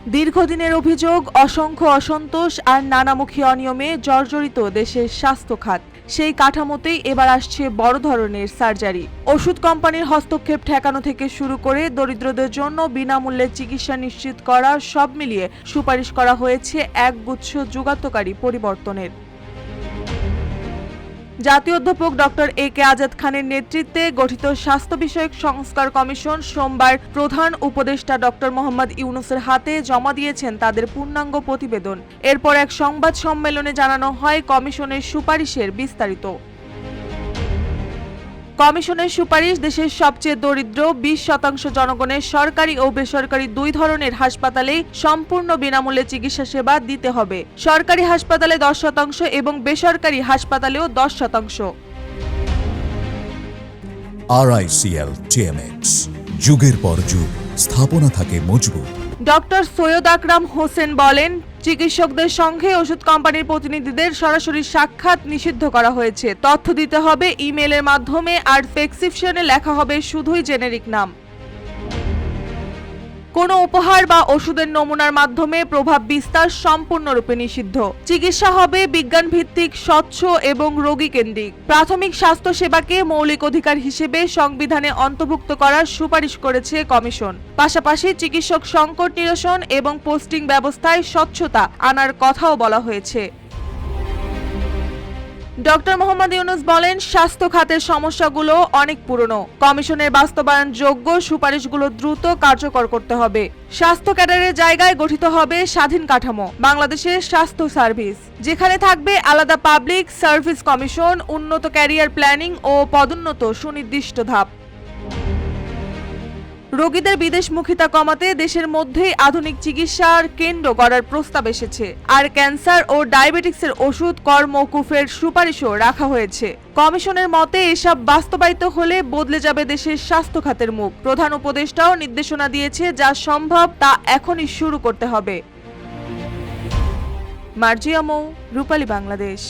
দীর্ঘদিনের অভিযোগ, অসংখ্য অসন্তোষ আর নানামুখী অনিয়মে জর্জরিত দেশের স্বাস্থ্য খাত। সেই কাঠামোতেই এবার আসছে বড় ধরনের সার্জারি। ওষুধ কোম্পানির হস্তক্ষেপ ঠেকানো থেকে শুরু করে দরিদ্রদের জন্য বিনামূল্যে চিকিৎসা নিশ্চিত করা, সব মিলিয়ে সুপারিশ করা হয়েছে একগুচ্ছ যুগান্তকারী পরিবর্তনের। জাতীয় অধ্যাপক ডক্টর এ.কে আজাদ খানের নেতৃত্বে গঠিত স্বাস্থ্য বিষয়ক সংস্কার কমিশন সোমবার প্রধান উপদেষ্টা ডক্টর মোহাম্মদ ইউনূসের হাতে জমা দিয়েছেন তাদের পূর্ণাঙ্গ প্রতিবেদন। এরপর এক সংবাদ সম্মেলনে জানানো হয় কমিশনের সুপারিশের বিস্তারিত। কমিশনের সুপারিশ, দেশের সবচেয়ে দরিদ্র 20% জনগণের সরকারি ও বেসরকারি দুই ধরনের হাসপাতালেই সম্পূর্ণ বিনামূল্যে চিকিৎসা সেবা দিতে হবে। সরকারি হাসপাতালে 10% এবং বেসরকারি হাসপাতালেও 10%। RICL TMX, যুগের পর যুগ স্থাপনা থাকে মজবুত। ডক্টর সৈয়দ আকরাম হোসেন বলেন, চিকিৎসকদের সঙ্গে ওষুধ কোম্পানির প্রতিনিধিদের সরাসরি সাক্ষাৎ নিষিদ্ধ করা হয়েছে। তথ্য দিতে হবে ইমেইলের মাধ্যমে, আর প্রেসক্রিপশনে লেখা হবে শুধুই জেনেরিক নাম। কোনো উপহার বা ওষুধের নমুনার মাধ্যমে প্রভাব বিস্তার সম্পূর্ণরূপে নিষিদ্ধ। চিকিৎসা হবে বিজ্ঞান ভিত্তিক, স্বচ্ছ এবং রোগী কেন্দ্রিক। প্রাথমিক স্বাস্থ্য সেবাকে মৌলিক অধিকার হিসেবে সংবিধানে অন্তর্ভুক্ত করার সুপারিশ করেছে কমিশন। পাশাপাশি চিকিৎসক সংকট নিরসন এবং পোস্টিং ব্যবস্থায় স্বচ্ছতা আনার কথাও বলা হয়েছে। ডক্টর মোহাম্মদ ইউনূস বলেন, স্বাস্থ্য খাতের সমস্যাগুলো অনেক পুরনো। কমিশনের বাস্তবায়নযোগ্য সুপারিশগুলো দ্রুত কার্যকর করতে হবে। স্বাস্থ্য ক্যাডারের জায়গায় গঠিত হবে স্বাধীন কাঠামো, বাংলাদেশের স্বাস্থ্য সার্ভিস, যেখানে থাকবে আলাদা পাবলিক সার্ভিস কমিশন, উন্নত ক্যারিয়ার প্ল্যানিং ও পদোন্নত সুনির্দিষ্ট ধাপ। রোগীদের বিদেশমুখিতা কমাতে দেশের মধ্যেই আধুনিক চিকিৎসার কেন্দ্র গড়ার প্রস্তাব এসেছে। আর ক্যান্সার ও ডায়াবেটিক্সের ওষুধ কর মওকুফের সুপারিশও রাখা হয়েছে। কমিশনের মতে এসব বাস্তবায়িত হলে বদলে যাবে দেশের স্বাস্থ্য খাতের মুখ। প্রধান উপদেষ্টাও নির্দেশনা দিয়েছে, যা সম্ভব তা এখনই শুরু করতে হবে। মার্জিয়া মৌ, রূপালী বাংলাদেশ।